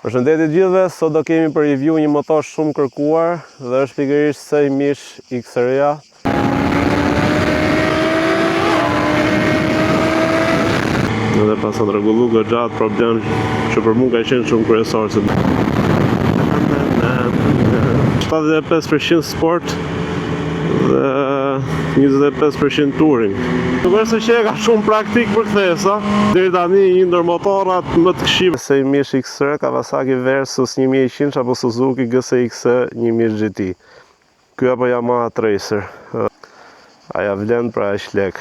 Përshëndetje gjithëve, sot do kemi për review një motor shumë kërkuar dhe është pikërisht Sejmish XR-ja. Edhe pas të rregullu gjatë problem që për mua ka qenë shumë kryesor. 75% sport dhe 25% touring. Nuk është që e ka shumë praktik për kthesa. Deri tani një ndër motorat më të këshillë Sejmish XR, Kawasaki Versus 1100 apo Suzuki GSX 1000 GT. Ky apo Yamaha Tracer. Aja vlen pra aq lek.